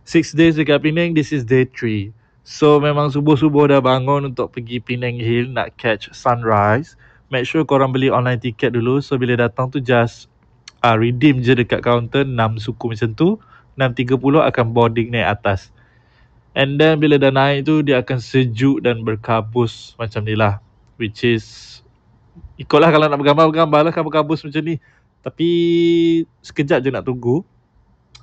6 days dekat Penang, this is day 3. So memang subuh-subuh dah bangun untuk pergi Penang Hill nak catch sunrise. Make sure korang beli online tiket dulu. So bila datang tu just redeem je dekat kaunter 6 suku macam tu. 6.30 akan boarding naik atas. And then bila dah naik tu dia akan sejuk dan berkabus macam ni lah. Which is ikutlah kalau nak bergambar lah kabus macam ni. Tapi sekejap je nak tunggu.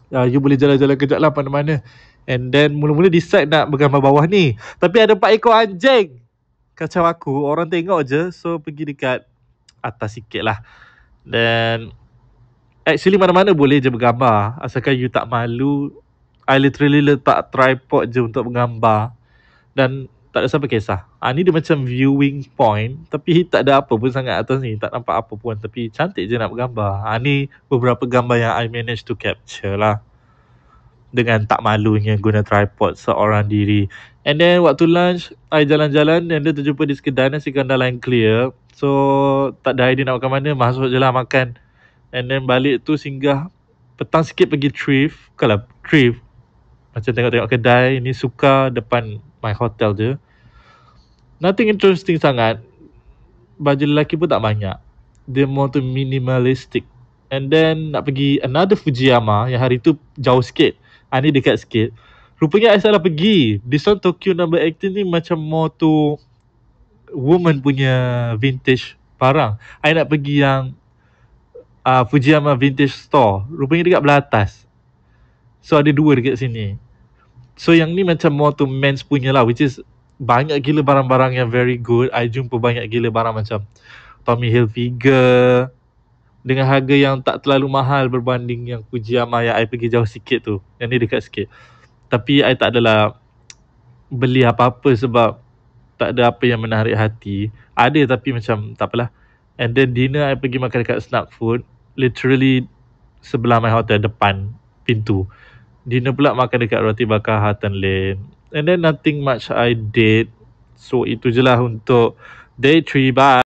You boleh jalan-jalan kejap lah mana-mana. And then mula-mula decide nak bergambar bawah ni. Tapi ada 4 ekor anjing. Kacau aku. Orang tengok je. So pergi dekat atas sikit lah. Dan actually mana-mana boleh je bergambar. Asalkan you tak malu. I literally letak tripod je untuk bergambar. Dan tak ada siapa kisah. Ni dia macam viewing point. Tapi tak ada apa pun sangat atas ni. Tak nampak apa pun. Tapi cantik je nak bergambar. Ni beberapa gambar yang I managed to capture lah. Dengan tak malunya guna tripod seorang diri. And then waktu lunch, I jalan-jalan dan dia terjumpa di sekedar nasi kandar Line Clear. So tak ada idea nak makan mana. Masuk je lah makan. And then balik tu singgah. Petang sikit pergi Thrift. Bukanlah Thrift. Macam tengok-tengok kedai. Ini suka depan my hotel je. Nothing interesting sangat. Baju lelaki pun tak banyak. Dia more to minimalistic. And then nak pergi another Fujiyama. Yang hari tu jauh sikit. Ni dekat sikit. Rupanya I salah pergi. This one Tokyo number 18 ni macam more to woman punya vintage barang. I nak pergi yang Fujiyama Vintage Store. Rupanya dekat belah atas. So ada 2 dekat sini. So yang ni macam more to men's punya lah. Which is banyak gila barang-barang yang very good. I jumpa banyak gila barang macam Tommy Hilfiger dengan harga yang tak terlalu mahal berbanding yang Fujiyama yang I pergi jauh sikit tu. Yang ni dekat sikit. Tapi I tak adalah beli apa-apa sebab tak ada apa yang menarik hati. Ada tapi macam tak apalah. And then dinner I pergi makan dekat Snug Food. Literally sebelah my hotel, depan pintu. Dinner pula makan dekat Roti Bakar Hutton Lane. And then nothing much I did. So itu je lah untuk day 3. Bye.